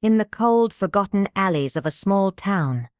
In the cold, forgotten alleys of a small town,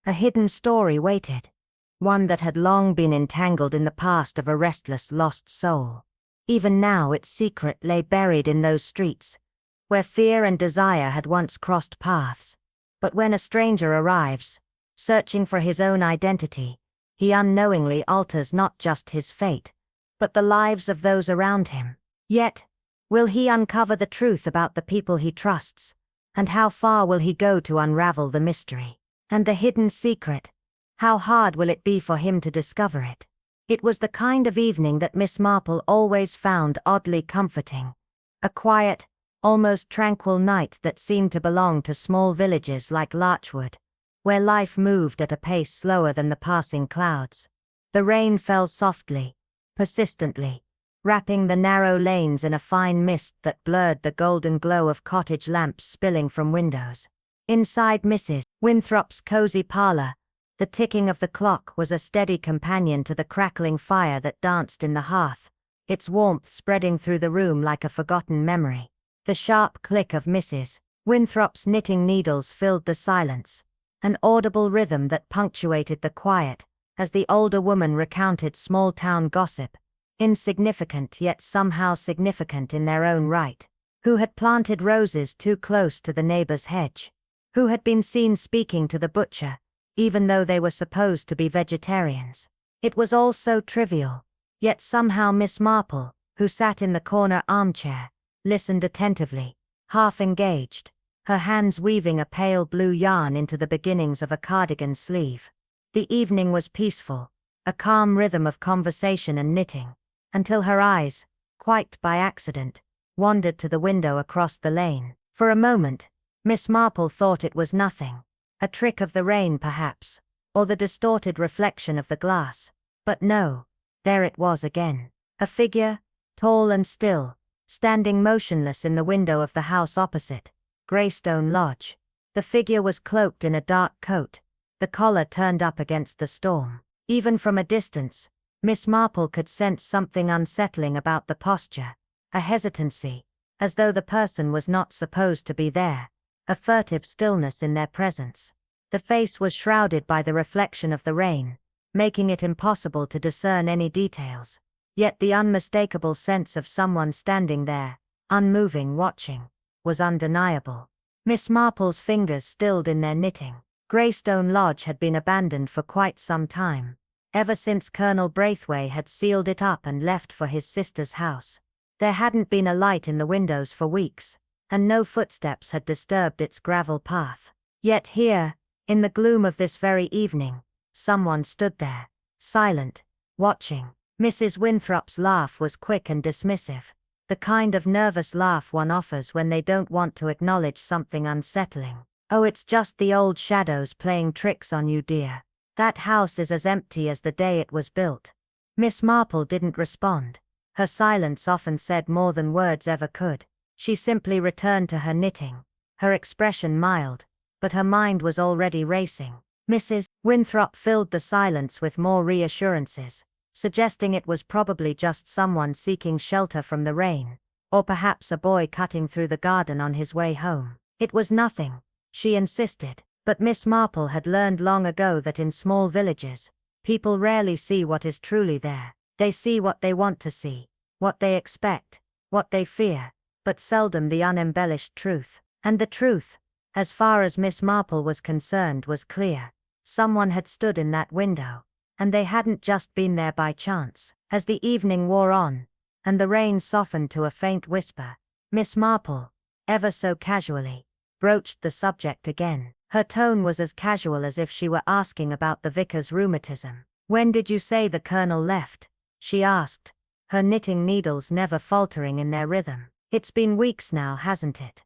a hidden story waited, one that had long been entangled in the past of a restless, lost soul. Even now its secret lay buried in those streets, where fear and desire had once crossed paths. But when a stranger arrives, searching for his own identity, he unknowingly alters not just his fate, but the lives of those around him. Yet, will he uncover the truth about the people he trusts? And how far will he go to unravel the mystery? And the hidden secret, how hard will it be for him to discover it? It was the kind of evening that Miss Marple always found oddly comforting. A quiet, almost tranquil night that seemed to belong to small villages like Larchwood, where life moved at a pace slower than the passing clouds. The rain fell softly, persistently, wrapping the narrow lanes in a fine mist that blurred the golden glow of cottage lamps spilling from windows. Inside Mrs. Winthrop's cozy parlor, the ticking of the clock was a steady companion to the crackling fire that danced in the hearth, its warmth spreading through the room like a forgotten memory. The sharp click of Mrs. Winthrop's knitting needles filled the silence, an audible rhythm that punctuated the quiet, as the older woman recounted small-town gossip, insignificant yet somehow significant in their own right. Who had planted roses too close to the neighbor's hedge? Who had been seen speaking to the butcher, even though they were supposed to be vegetarians? It was all so trivial, yet somehow Miss Marple, who sat in the corner armchair, listened attentively, half engaged, her hands weaving a pale blue yarn into the beginnings of a cardigan sleeve. The evening was peaceful, a calm rhythm of conversation and knitting, until her eyes, quite by accident, wandered to the window across the lane. For a moment, Miss Marple thought it was nothing, a trick of the rain perhaps, or the distorted reflection of the glass. But no, there it was again. A figure, tall and still, standing motionless in the window of the house opposite, Greystone Lodge. The figure was cloaked in a dark coat, the collar turned up against the storm. Even from a distance, Miss Marple could sense something unsettling about the posture, a hesitancy, as though the person was not supposed to be there, a furtive stillness in their presence. The face was shrouded by the reflection of the rain, making it impossible to discern any details. Yet the unmistakable sense of someone standing there, unmoving, watching, was undeniable. Miss Marple's fingers stilled in their knitting. Greystone Lodge had been abandoned for quite some time, ever since Colonel Braithwaite had sealed it up and left for his sister's house. There hadn't been a light in the windows for weeks, and no footsteps had disturbed its gravel path. Yet here, in the gloom of this very evening, someone stood there, silent, watching. Mrs. Winthrop's laugh was quick and dismissive, the kind of nervous laugh one offers when they don't want to acknowledge something unsettling. "Oh, it's just the old shadows playing tricks on you, dear. That house is as empty as the day it was built." Miss Marple didn't respond. Her silence often said more than words ever could. She simply returned to her knitting, her expression mild, but her mind was already racing. Mrs. Winthrop filled the silence with more reassurances, suggesting it was probably just someone seeking shelter from the rain, or perhaps a boy cutting through the garden on his way home. It was nothing, she insisted, but Miss Marple had learned long ago that in small villages, people rarely see what is truly there. They see what they want to see, what they expect, what they fear, but seldom the unembellished truth. And the truth, as far as Miss Marple was concerned, was clear. Someone had stood in that window, and they hadn't just been there by chance. As the evening wore on, and the rain softened to a faint whisper, Miss Marple, ever so casually, broached the subject again. Her tone was as casual as if she were asking about the vicar's rheumatism. "When did you say the colonel left?" she asked, her knitting needles never faltering in their rhythm. "It's been weeks now, hasn't it?"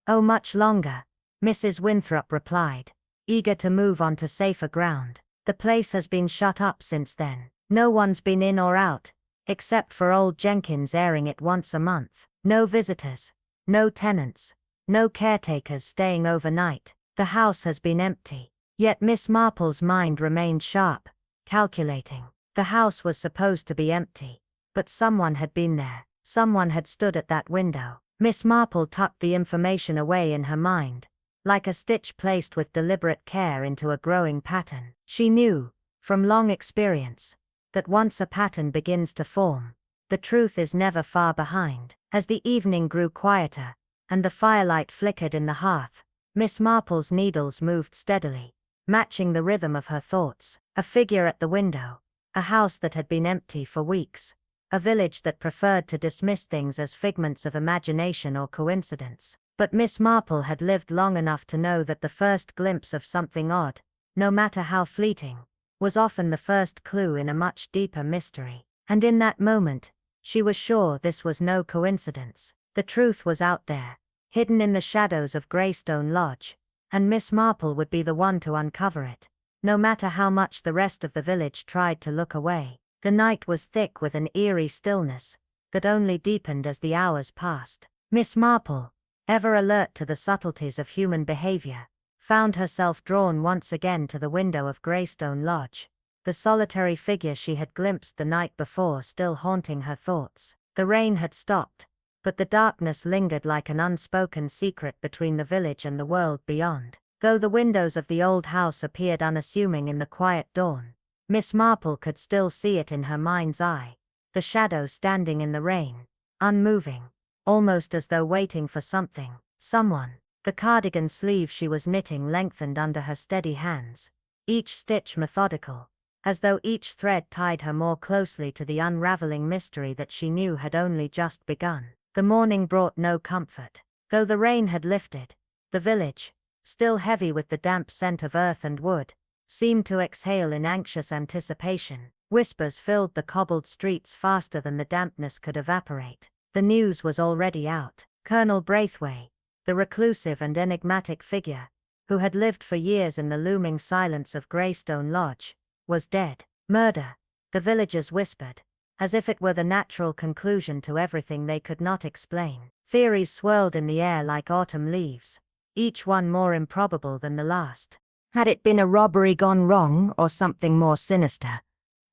"Oh, much longer," Mrs. Winthrop replied, eager to move on to safer ground. "The place has been shut up since then. No one's been in or out, except for old Jenkins airing it once a month. No visitors, no tenants, no caretakers staying overnight. The house has been empty." Yet Miss Marple's mind remained sharp, calculating. The house was supposed to be empty, but someone had been there. Someone had stood at that window. Miss Marple tucked the information away in her mind, like a stitch placed with deliberate care into a growing pattern. She knew, from long experience, that once a pattern begins to form, the truth is never far behind. As the evening grew quieter, and the firelight flickered in the hearth, Miss Marple's needles moved steadily, matching the rhythm of her thoughts. A figure at the window, a house that had been empty for weeks, a village that preferred to dismiss things as figments of imagination or coincidence. But Miss Marple had lived long enough to know that the first glimpse of something odd, no matter how fleeting, was often the first clue in a much deeper mystery. And in that moment, she was sure this was no coincidence. The truth was out there, hidden in the shadows of Greystone Lodge, and Miss Marple would be the one to uncover it, no matter how much the rest of the village tried to look away. The night was thick with an eerie stillness that only deepened as the hours passed. Miss Marple, ever alert to the subtleties of human behavior, found herself drawn once again to the window of Greystone Lodge, the solitary figure she had glimpsed the night before still haunting her thoughts. The rain had stopped, but the darkness lingered like an unspoken secret between the village and the world beyond. Though the windows of the old house appeared unassuming in the quiet dawn, Miss Marple could still see it in her mind's eye, the shadow standing in the rain, unmoving, almost as though waiting for something, someone. The cardigan sleeve she was knitting lengthened under her steady hands, each stitch methodical, as though each thread tied her more closely to the unraveling mystery that she knew had only just begun. The morning brought no comfort. Though the rain had lifted, the village, still heavy with the damp scent of earth and wood, seemed to exhale in anxious anticipation. Whispers filled the cobbled streets faster than the dampness could evaporate. The news was already out. Colonel Braithwaite, the reclusive and enigmatic figure, who had lived for years in the looming silence of Greystone Lodge, was dead. Murder, the villagers whispered, as if it were the natural conclusion to everything they could not explain. Theories swirled in the air like autumn leaves, each one more improbable than the last. Had it been a robbery gone wrong or something more sinister?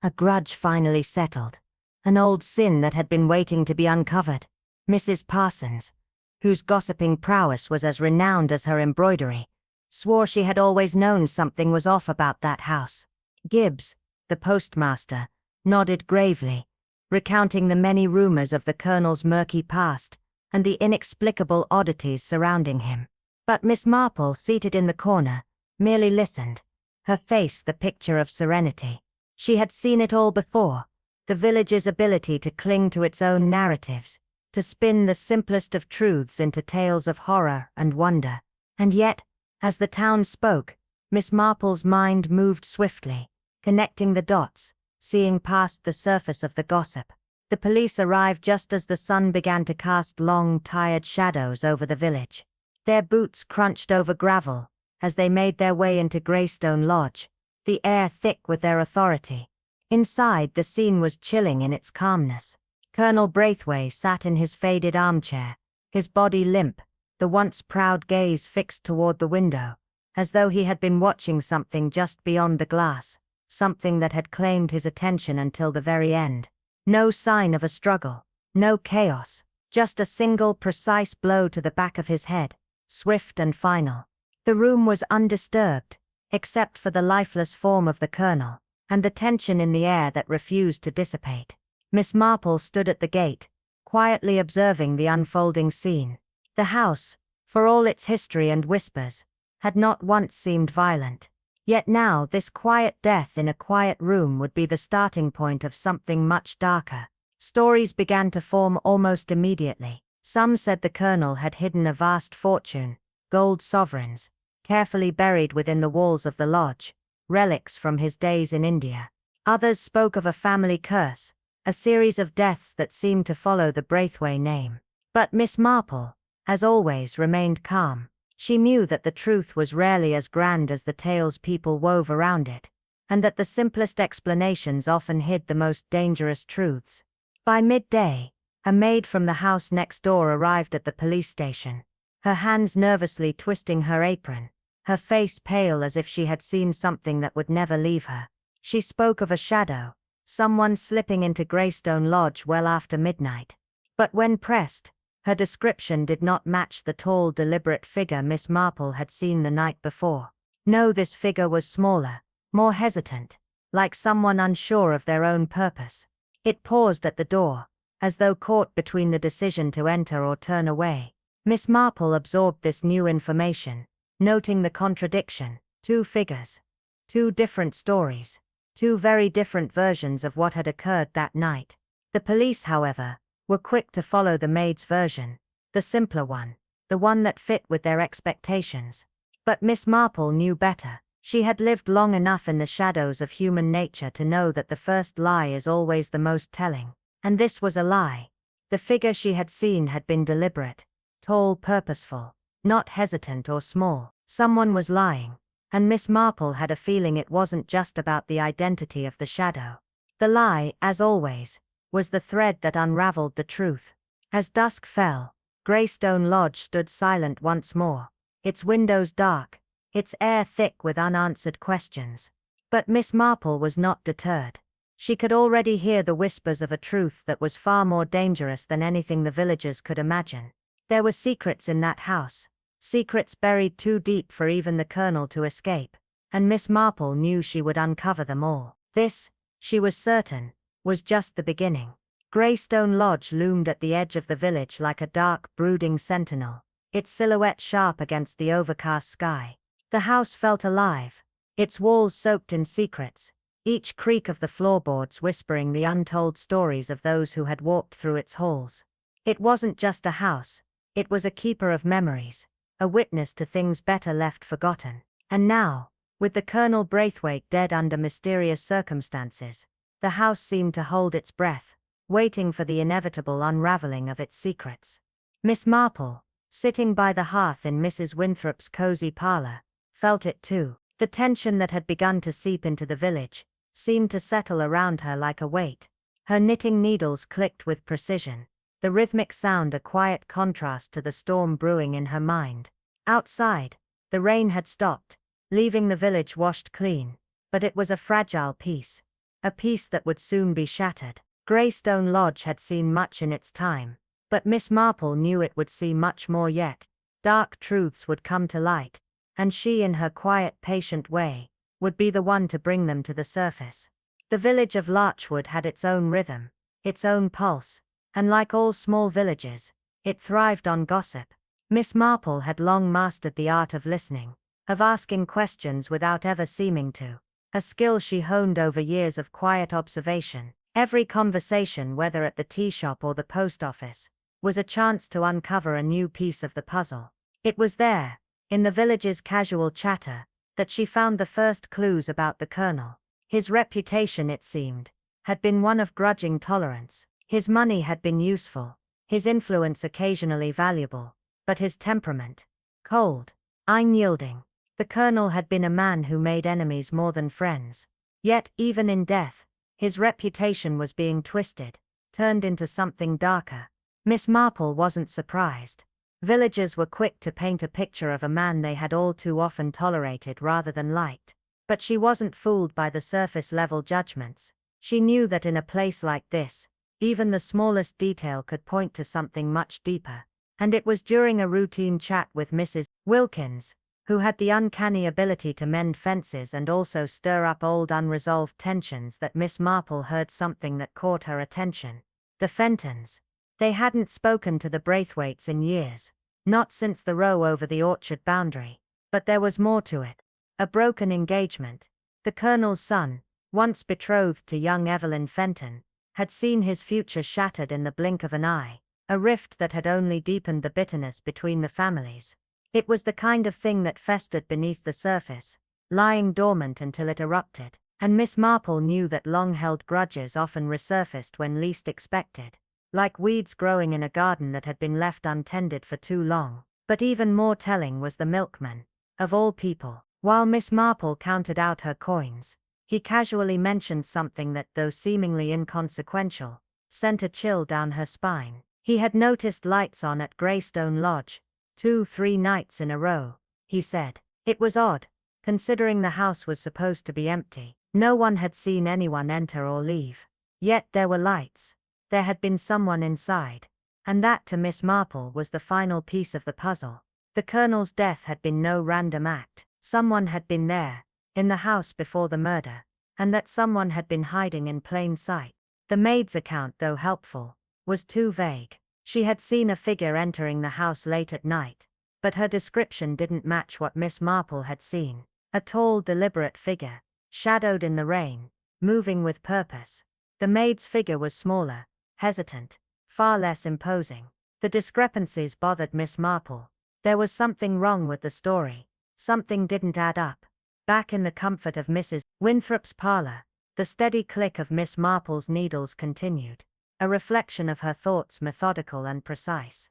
A grudge finally settled, an old sin that had been waiting to be uncovered. Mrs. Parsons, whose gossiping prowess was as renowned as her embroidery, swore she had always known something was off about that house. Gibbs, the postmaster, nodded gravely, recounting the many rumors of the colonel's murky past and the inexplicable oddities surrounding him. But Miss Marple, seated in the corner, merely listened, her face the picture of serenity. She had seen it all before, the village's ability to cling to its own narratives, to spin the simplest of truths into tales of horror and wonder. And yet, as the town spoke, Miss Marple's mind moved swiftly, connecting the dots, seeing past the surface of the gossip. The police arrived just as the sun began to cast long, tired shadows over the village. Their boots crunched over gravel as they made their way into Greystone Lodge, the air thick with their authority. Inside, the scene was chilling in its calmness. Colonel Braithwaite sat in his faded armchair, his body limp, the once proud gaze fixed toward the window, as though he had been watching something just beyond the glass, something that had claimed his attention until the very end. No sign of a struggle, no chaos, just a single precise blow to the back of his head, swift and final. The room was undisturbed, except for the lifeless form of the colonel, and the tension in the air that refused to dissipate. Miss Marple stood at the gate, quietly observing the unfolding scene. The house, for all its history and whispers, had not once seemed violent. Yet now this quiet death in a quiet room would be the starting point of something much darker. Stories began to form almost immediately. Some said the colonel had hidden a vast fortune, gold sovereigns, carefully buried within the walls of the lodge, relics from his days in India. Others spoke of a family curse, a series of deaths that seemed to follow the Braithwaite name. But Miss Marple, as always, remained calm. She knew that the truth was rarely as grand as the tales people wove around it, and that the simplest explanations often hid the most dangerous truths. By midday, a maid from the house next door arrived at the police station, her hands nervously twisting her apron, her face pale as if she had seen something that would never leave her. She spoke of a shadow, someone slipping into Greystone Lodge well after midnight. But when pressed, Her description did not match the tall, deliberate figure Miss Marple had seen the night before. No, this figure was smaller, more hesitant, like someone unsure of their own purpose. It paused at the door, as though caught between the decision to enter or turn away. Miss Marple absorbed this new information, noting the contradiction. Two figures. Two different stories. Two very different versions of what had occurred that night. The police, however, were quick to follow the maid's version, the simpler one, the one that fit with their expectations. But Miss Marple knew better. She had lived long enough in the shadows of human nature to know that the first lie is always the most telling. And this was a lie. The figure she had seen had been deliberate, tall, purposeful, not hesitant or small. Someone was lying, and Miss Marple had a feeling it wasn't just about the identity of the shadow. The lie, as always, was the thread that unraveled the truth. As dusk fell, Greystone Lodge stood silent once more, its windows dark, its air thick with unanswered questions. But Miss Marple was not deterred. She could already hear the whispers of a truth that was far more dangerous than anything the villagers could imagine. There were secrets in that house, secrets buried too deep for even the Colonel to escape, and Miss Marple knew she would uncover them all. This, she was certain, was just the beginning. Greystone Lodge loomed at the edge of the village like a dark, brooding sentinel, its silhouette sharp against the overcast sky. The house felt alive, its walls soaked in secrets, each creak of the floorboards whispering the untold stories of those who had walked through its halls. It wasn't just a house, it was a keeper of memories, a witness to things better left forgotten. And now, with the Colonel Braithwaite dead under mysterious circumstances, the house seemed to hold its breath, waiting for the inevitable unraveling of its secrets. Miss Marple, sitting by the hearth in Mrs. Winthrop's cozy parlor, felt it too. The tension that had begun to seep into the village seemed to settle around her like a weight. Her knitting needles clicked with precision, the rhythmic sound a quiet contrast to the storm brewing in her mind. Outside, the rain had stopped, leaving the village washed clean, but it was a fragile peace, a peace that would soon be shattered. Greystone Lodge had seen much in its time, but Miss Marple knew it would see much more yet. Dark truths would come to light, and she, in her quiet, patient way, would be the one to bring them to the surface. The village of Larchwood had its own rhythm, its own pulse, and like all small villages, it thrived on gossip. Miss Marple had long mastered the art of listening, of asking questions without ever seeming to, a skill she honed over years of quiet observation. Every conversation, whether at the tea shop or the post office, was a chance to uncover a new piece of the puzzle. It was there, in the village's casual chatter, that she found the first clues about the Colonel. His reputation, it seemed, had been one of grudging tolerance. His money had been useful, his influence occasionally valuable, but his temperament, cold, unyielding. The Colonel had been a man who made enemies more than friends. Yet, even in death, his reputation was being twisted, turned into something darker. Miss Marple wasn't surprised. Villagers were quick to paint a picture of a man they had all too often tolerated rather than liked. But she wasn't fooled by the surface-level judgments. She knew that in a place like this, even the smallest detail could point to something much deeper. And it was during a routine chat with Mrs. Wilkins, who had the uncanny ability to mend fences and also stir up old unresolved tensions, that Miss Marple heard something that caught her attention. The Fentons. They hadn't spoken to the Braithwaites in years, not since the row over the orchard boundary. But there was more to it. A broken engagement. The Colonel's son, once betrothed to young Evelyn Fenton, had seen his future shattered in the blink of an eye, a rift that had only deepened the bitterness between the families. It was the kind of thing that festered beneath the surface, lying dormant until it erupted, and Miss Marple knew that long-held grudges often resurfaced when least expected, like weeds growing in a garden that had been left untended for too long. But even more telling was the milkman, of all people. While Miss Marple counted out her coins, he casually mentioned something that, though seemingly inconsequential, sent a chill down her spine. He had noticed lights on at Greystone Lodge, 2-3 nights in a row, he said. It was odd, considering the house was supposed to be empty. No one had seen anyone enter or leave. Yet there were lights. There had been someone inside. And that to Miss Marple was the final piece of the puzzle. The Colonel's death had been no random act. Someone had been there, in the house before the murder, and that someone had been hiding in plain sight. The maid's account, though helpful, was too vague. She had seen a figure entering the house late at night, but her description didn't match what Miss Marple had seen. A tall, deliberate figure, shadowed in the rain, moving with purpose. The maid's figure was smaller, hesitant, far less imposing. The discrepancies bothered Miss Marple. There was something wrong with the story. Something didn't add up. Back in the comfort of Mrs. Winthrop's parlor, the steady click of Miss Marple's needles continued, a reflection of her thoughts, methodical and precise.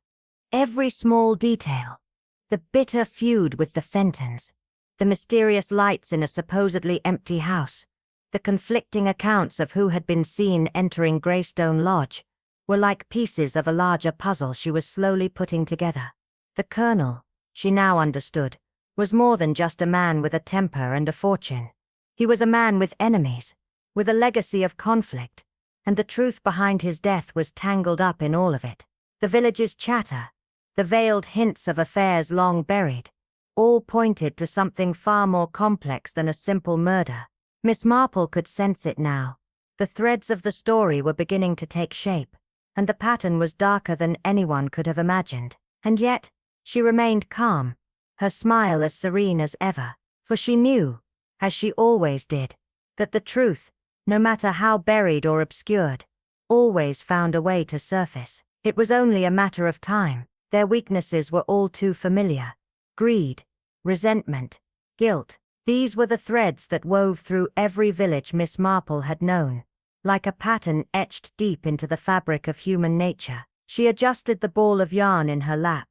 Every small detail. The bitter feud with the Fentons. The mysterious lights in a supposedly empty house. The conflicting accounts of who had been seen entering Greystone Lodge were like pieces of a larger puzzle she was slowly putting together. The Colonel, she now understood, was more than just a man with a temper and a fortune. He was a man with enemies, with a legacy of conflict, and the truth behind his death was tangled up in all of it. The village's chatter, the veiled hints of affairs long buried, all pointed to something far more complex than a simple murder. Miss Marple could sense it now. The threads of the story were beginning to take shape, and the pattern was darker than anyone could have imagined. And yet, she remained calm, her smile as serene as ever, for she knew, as she always did, that the truth, no matter how buried or obscured, always found a way to surface. It was only a matter of time. Their weaknesses were all too familiar. Greed, resentment, guilt. These were the threads that wove through every village Miss Marple had known, like a pattern etched deep into the fabric of human nature. She adjusted the ball of yarn in her lap,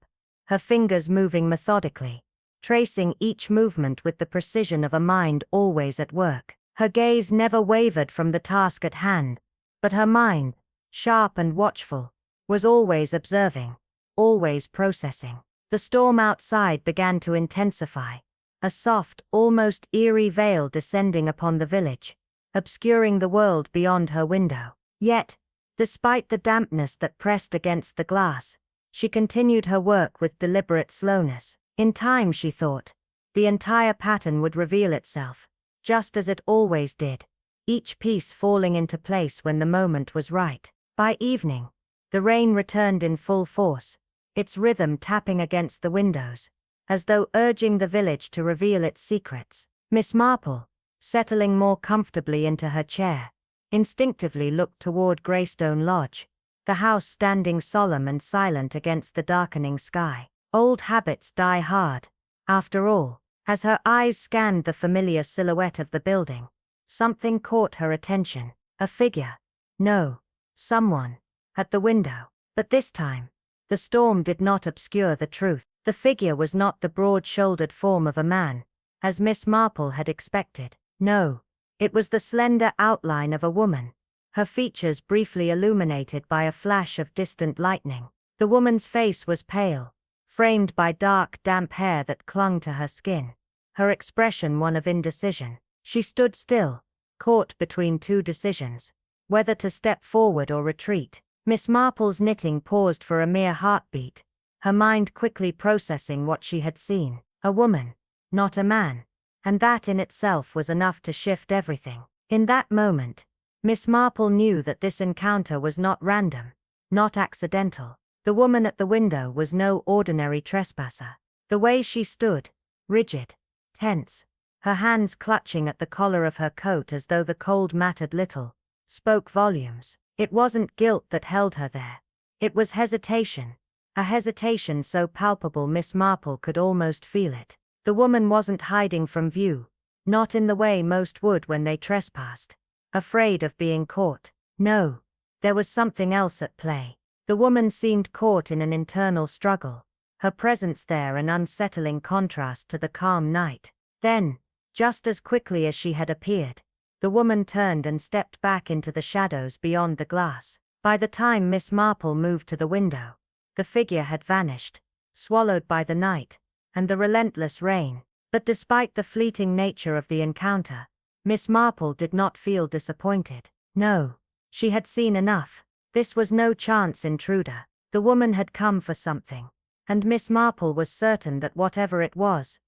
her fingers moving methodically, tracing each movement with the precision of a mind always at work. Her gaze never wavered from the task at hand, but her mind, sharp and watchful, was always observing, always processing. The storm outside began to intensify, a soft, almost eerie veil descending upon the village, obscuring the world beyond her window. Yet, despite the dampness that pressed against the glass, she continued her work with deliberate slowness. In time, she thought, the entire pattern would reveal itself, just as it always did, each piece falling into place when the moment was right. By evening, the rain returned in full force, its rhythm tapping against the windows, as though urging the village to reveal its secrets. Miss Marple, settling more comfortably into her chair, instinctively looked toward Greystone Lodge, the house standing solemn and silent against the darkening sky. Old habits die hard, after all. As her eyes scanned the familiar silhouette of the building, something caught her attention. A figure. No, someone. At the window. But this time, the storm did not obscure the truth. The figure was not the broad-shouldered form of a man, as Miss Marple had expected. No, it was the slender outline of a woman, her features briefly illuminated by a flash of distant lightning. The woman's face was pale, framed by dark, damp hair that clung to her skin, her expression one of indecision. She stood still, caught between two decisions, whether to step forward or retreat. Miss Marple's knitting paused for a mere heartbeat, her mind quickly processing what she had seen. A woman, not a man, and that in itself was enough to shift everything. In that moment, Miss Marple knew that this encounter was not random, not accidental. The woman at the window was no ordinary trespasser. The way she stood, rigid, tense, her hands clutching at the collar of her coat as though the cold mattered little, spoke volumes. It wasn't guilt that held her there. It was hesitation, a hesitation so palpable Miss Marple could almost feel it. The woman wasn't hiding from view, not in the way most would when they trespassed, afraid of being caught. No, there was something else at play. The woman seemed caught in an internal struggle, her presence there an unsettling contrast to the calm night. Then, just as quickly as she had appeared, the woman turned and stepped back into the shadows beyond the glass. By the time Miss Marple moved to the window, the figure had vanished, swallowed by the night and the relentless rain. But despite the fleeting nature of the encounter, Miss Marple did not feel disappointed. No, she had seen enough. This was no chance intruder. The woman had come for something, and Miss Marple was certain that whatever it was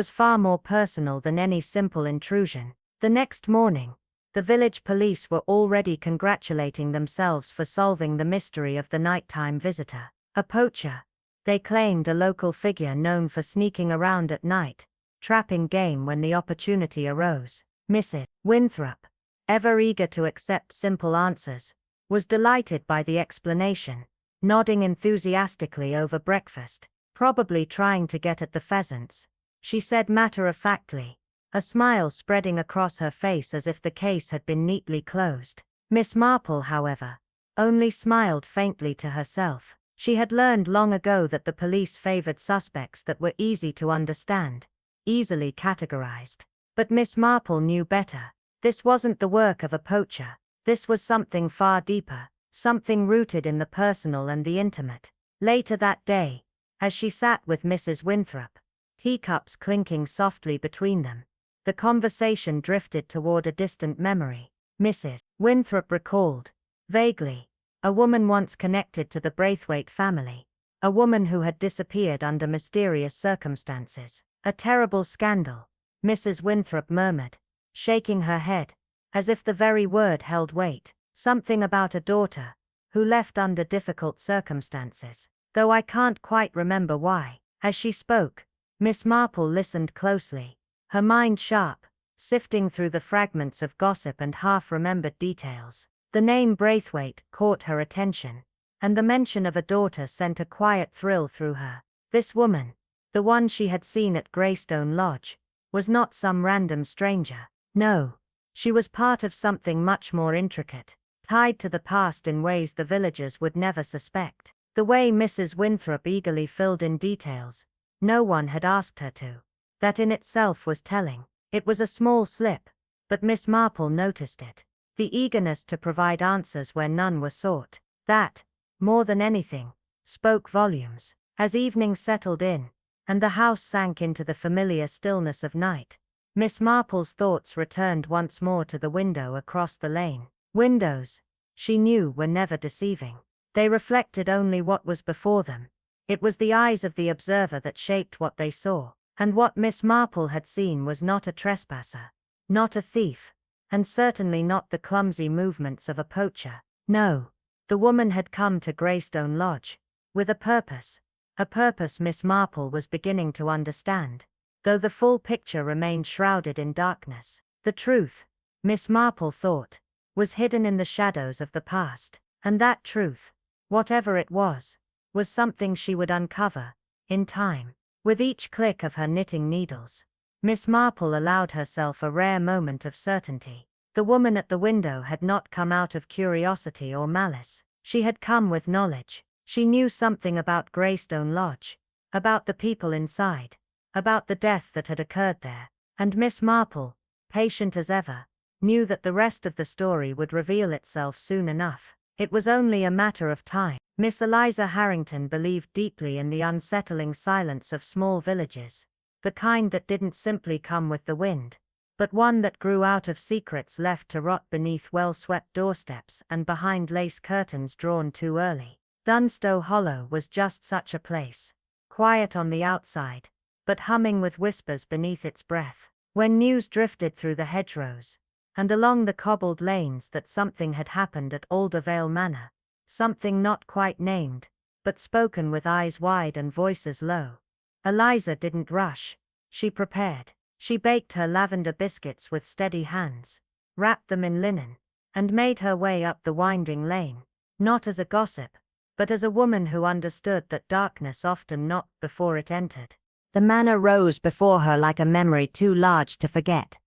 far more personal than any simple intrusion. The next morning, the village police were already congratulating themselves for solving the mystery of the nighttime visitor. A poacher, they claimed, a local figure known for sneaking around at night, trapping game when the opportunity arose. Mrs. Winthrop, ever eager to accept simple answers, was delighted by the explanation, nodding enthusiastically over breakfast. Probably trying to get at the pheasants, she said matter-of-factly, a smile spreading across her face as if the case had been neatly closed. Miss Marple, however, only smiled faintly to herself. She had learned long ago that the police favored suspects that were easy to understand, easily categorized. But Miss Marple knew better. This wasn't the work of a poacher. This was something far deeper, something rooted in the personal and the intimate. Later that day, as she sat with Mrs. Winthrop, teacups clinking softly between them, the conversation drifted toward a distant memory. Mrs. Winthrop recalled, vaguely, a woman once connected to the Braithwaite family, a woman who had disappeared under mysterious circumstances. A terrible scandal, Mrs. Winthrop murmured, shaking her head, as if the very word held weight. Something about a daughter, who left under difficult circumstances, though I can't quite remember why. As she spoke, Miss Marple listened closely, her mind sharp, sifting through the fragments of gossip and half-remembered details. The name Braithwaite caught her attention, and the mention of a daughter sent a quiet thrill through her. This woman, the one she had seen at Greystone Lodge, was not some random stranger. No, she was part of something much more intricate, tied to the past in ways the villagers would never suspect. The way Mrs. Winthrop eagerly filled in details no one had asked her to, that in itself was telling. It was a small slip, but Miss Marple noticed it. The eagerness to provide answers where none were sought. That, more than anything, spoke volumes. As evening settled in, and the house sank into the familiar stillness of night, Miss Marple's thoughts returned once more to the window across the lane. Windows, she knew, were never deceiving. They reflected only what was before them. It was the eyes of the observer that shaped what they saw, and what Miss Marple had seen was not a trespasser, not a thief, and certainly not the clumsy movements of a poacher. No, the woman had come to Greystone Lodge with a purpose Miss Marple was beginning to understand, though the full picture remained shrouded in darkness. The truth, Miss Marple thought, was hidden in the shadows of the past, and that truth, whatever it was something she would uncover, in time. With each click of her knitting needles, Miss Marple allowed herself a rare moment of certainty. The woman at the window had not come out of curiosity or malice. She had come with knowledge. She knew something about Greystone Lodge, about the people inside, about the death that had occurred there, and Miss Marple, patient as ever, knew that the rest of the story would reveal itself soon enough. It was only a matter of time. Miss Eliza Harrington believed deeply in the unsettling silence of small villages, the kind that didn't simply come with the wind, but one that grew out of secrets left to rot beneath well-swept doorsteps and behind lace curtains drawn too early. Dunstow Hollow was just such a place, quiet on the outside, but humming with whispers beneath its breath. When news drifted through the hedgerows and along the cobbled lanes that something had happened at Aldervale Manor, something not quite named, but spoken with eyes wide and voices low, Eliza didn't rush. She prepared. She baked her lavender biscuits with steady hands, wrapped them in linen, and made her way up the winding lane, not as a gossip, but as a woman who understood that darkness often knocked before it entered. The manor rose before her like a memory too large to forget,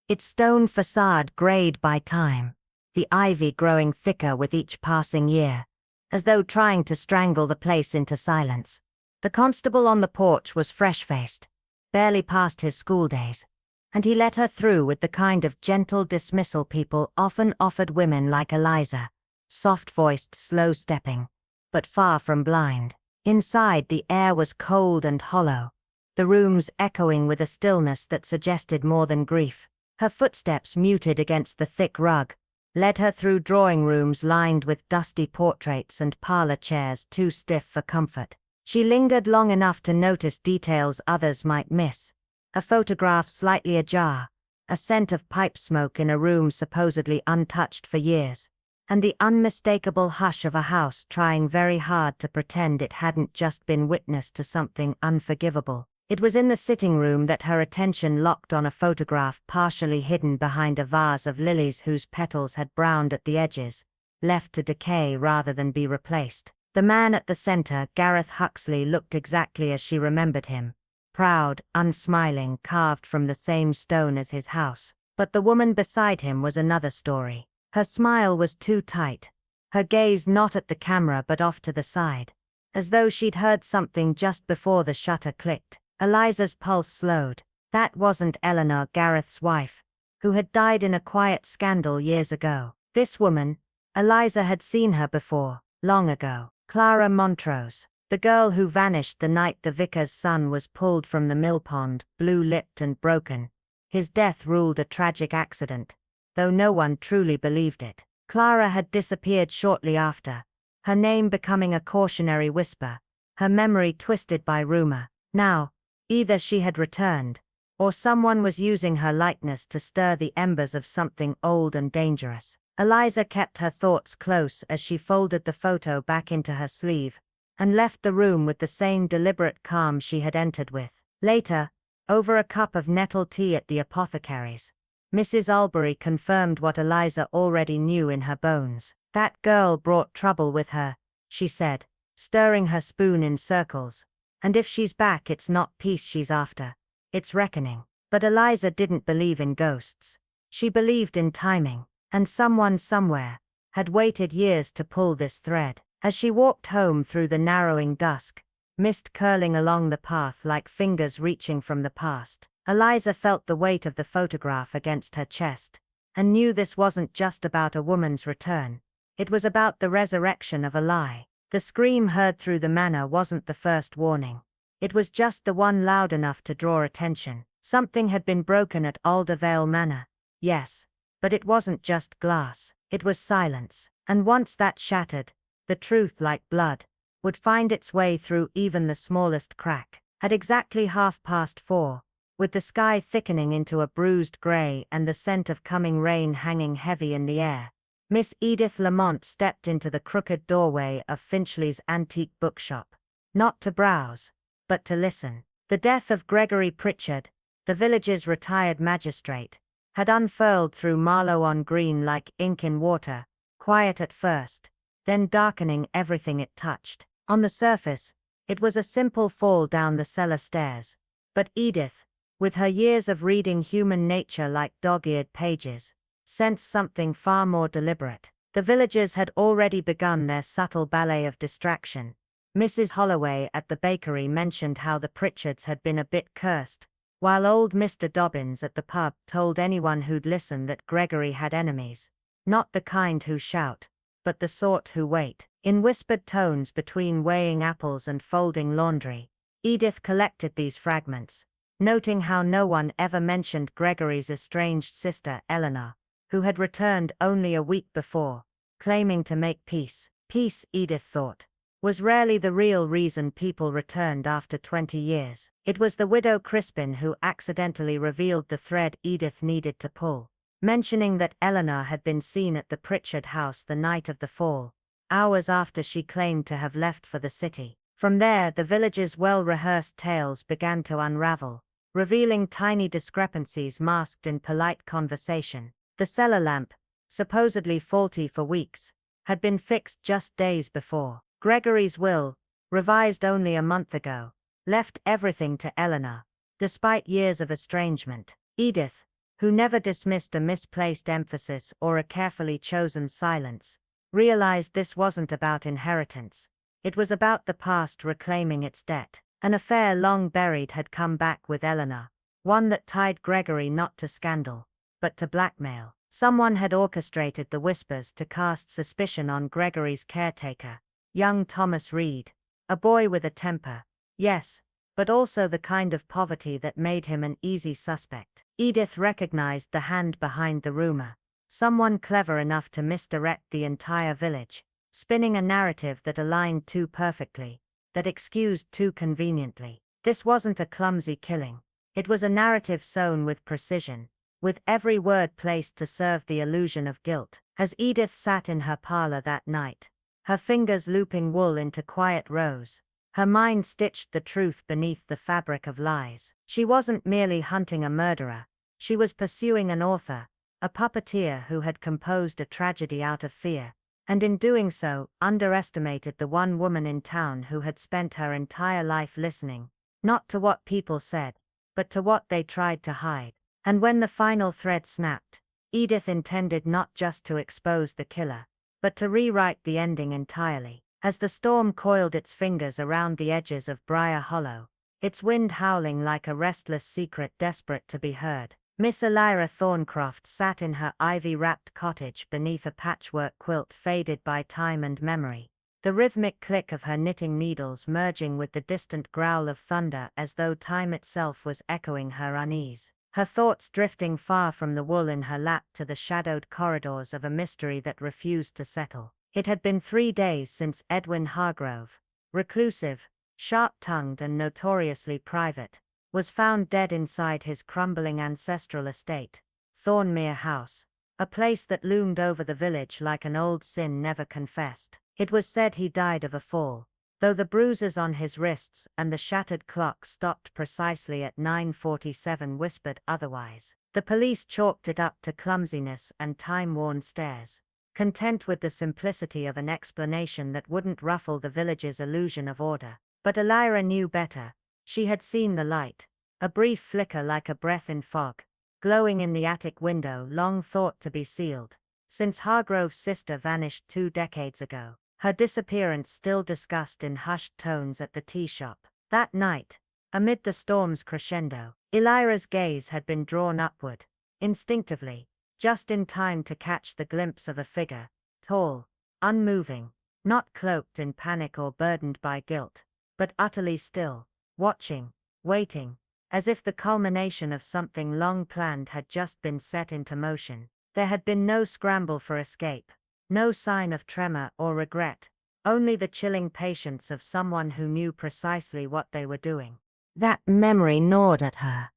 its stone facade grayed by time, the ivy growing thicker with each passing year, as though trying to strangle the place into silence. The constable on the porch was fresh-faced, barely past his school days, and he let her through with the kind of gentle dismissal people often offered women like Eliza, soft-voiced, slow-stepping, but far from blind. Inside, the air was cold and hollow, the rooms echoing with a stillness that suggested more than grief. Her footsteps muted against the thick rug, led her through drawing rooms lined with dusty portraits and parlor chairs too stiff for comfort. She lingered long enough to notice details others might miss. A photograph slightly ajar, a scent of pipe smoke in a room supposedly untouched for years, and the unmistakable hush of a house trying very hard to pretend it hadn't just been witness to something unforgivable. It was in the sitting room that her attention locked on a photograph partially hidden behind a vase of lilies whose petals had browned at the edges, left to decay rather than be replaced. The man at the center, Gareth Huxley, looked exactly as she remembered him, proud, unsmiling, carved from the same stone as his house. But the woman beside him was another story. Her smile was too tight, her gaze not at the camera but off to the side, as though she'd heard something just before the shutter clicked. Eliza's pulse slowed. That wasn't Eleanor, Gareth's wife, who had died in a quiet scandal years ago. This woman, Eliza had seen her before, long ago. Clara Montrose, the girl who vanished the night the vicar's son was pulled from the mill pond, blue-lipped and broken. His death ruled a tragic accident, though no one truly believed it. Clara had disappeared shortly after, her name becoming a cautionary whisper, her memory twisted by rumor. Now, either she had returned, or someone was using her likeness to stir the embers of something old and dangerous. Eliza kept her thoughts close as she folded the photo back into her sleeve, and left the room with the same deliberate calm she had entered with. Later, over a cup of nettle tea at the apothecary's, Mrs. Albury confirmed what Eliza already knew in her bones. That girl brought trouble with her, she said, stirring her spoon in circles. And if she's back, it's not peace she's after, it's reckoning. But Eliza didn't believe in ghosts. She believed in timing, and someone somewhere had waited years to pull this thread. As she walked home through the narrowing dusk, mist curling along the path like fingers reaching from the past, Eliza felt the weight of the photograph against her chest, and knew this wasn't just about a woman's return. It was about the resurrection of a lie. The scream heard through the manor wasn't the first warning. It was just the one loud enough to draw attention. Something had been broken at Aldervale Manor. Yes, but it wasn't just glass. It was silence. And once that shattered, the truth, like blood, would find its way through even the smallest crack. At exactly 4:30, with the sky thickening into a bruised grey and the scent of coming rain hanging heavy in the air, Miss Edith Lamont stepped into the crooked doorway of Finchley's antique bookshop, not to browse, but to listen. The death of Gregory Pritchard, the village's retired magistrate, had unfurled through Marlow-on-Green like ink in water, quiet at first, then darkening everything it touched. On the surface, it was a simple fall down the cellar stairs, but Edith, with her years of reading human nature like dog-eared pages, sensed something far more deliberate. The villagers had already begun their subtle ballet of distraction. Mrs. Holloway at the bakery mentioned how the Pritchards had been a bit cursed, while old Mr. Dobbins at the pub told anyone who'd listen that Gregory had enemies, not the kind who shout, but the sort who wait. In whispered tones between weighing apples and folding laundry, Edith collected these fragments, noting how no one ever mentioned Gregory's estranged sister Eleanor, who had returned only a week before, claiming to make peace. Peace, Edith thought, was rarely the real reason people returned after 20 years. It was the widow Crispin who accidentally revealed the thread Edith needed to pull, mentioning that Eleanor had been seen at the Pritchard house the night of the fall, hours after she claimed to have left for the city. From there, the village's well-rehearsed tales began to unravel, revealing tiny discrepancies masked in polite conversation. The cellar lamp, supposedly faulty for weeks, had been fixed just days before. Gregory's will, revised only a month ago, left everything to Eleanor, despite years of estrangement. Edith, who never dismissed a misplaced emphasis or a carefully chosen silence, realized this wasn't about inheritance. It was about the past reclaiming its debt. An affair long buried had come back with Eleanor, one that tied Gregory not to scandal, but to blackmail. Someone had orchestrated the whispers to cast suspicion on Gregory's caretaker, young Thomas Reed, a boy with a temper, yes, but also the kind of poverty that made him an easy suspect. Edith recognized the hand behind the rumor. Someone clever enough to misdirect the entire village, spinning a narrative that aligned too perfectly, that excused too conveniently. This wasn't a clumsy killing. It was a narrative sewn with precision, with every word placed to serve the illusion of guilt. As Edith sat in her parlor that night, her fingers looping wool into quiet rows, her mind stitched the truth beneath the fabric of lies. She wasn't merely hunting a murderer, she was pursuing an author, a puppeteer who had composed a tragedy out of fear, and in doing so, underestimated the one woman in town who had spent her entire life listening, not to what people said, but to what they tried to hide. And when the final thread snapped, Edith intended not just to expose the killer, but to rewrite the ending entirely. As the storm coiled its fingers around the edges of Briar Hollow, its wind howling like a restless secret desperate to be heard, Miss Elira Thorncroft sat in her ivy-wrapped cottage beneath a patchwork quilt faded by time and memory, the rhythmic click of her knitting needles merging with the distant growl of thunder as though time itself was echoing her unease. Her thoughts drifting far from the wool in her lap to the shadowed corridors of a mystery that refused to settle. It had been 3 days since Edwin Hargrove, reclusive, sharp-tongued and notoriously private, was found dead inside his crumbling ancestral estate, Thornmere House, a place that loomed over the village like an old sin never confessed. It was said he died of a fall, though the bruises on his wrists and the shattered clock stopped precisely at 9:47 whispered otherwise. The police chalked it up to clumsiness and time-worn stares, content with the simplicity of an explanation that wouldn't ruffle the village's illusion of order. But Elira knew better. She had seen the light, a brief flicker like a breath in fog, glowing in the attic window long thought to be sealed, since Hargrove's sister vanished 2 decades ago, her disappearance still discussed in hushed tones at the tea shop. That night, amid the storm's crescendo, Elira's gaze had been drawn upward, instinctively, just in time to catch the glimpse of a figure, tall, unmoving, not cloaked in panic or burdened by guilt, but utterly still, watching, waiting, as if the culmination of something long planned had just been set into motion. There had been no scramble for escape, no sign of tremor or regret, only the chilling patience of someone who knew precisely what they were doing. That memory gnawed at her,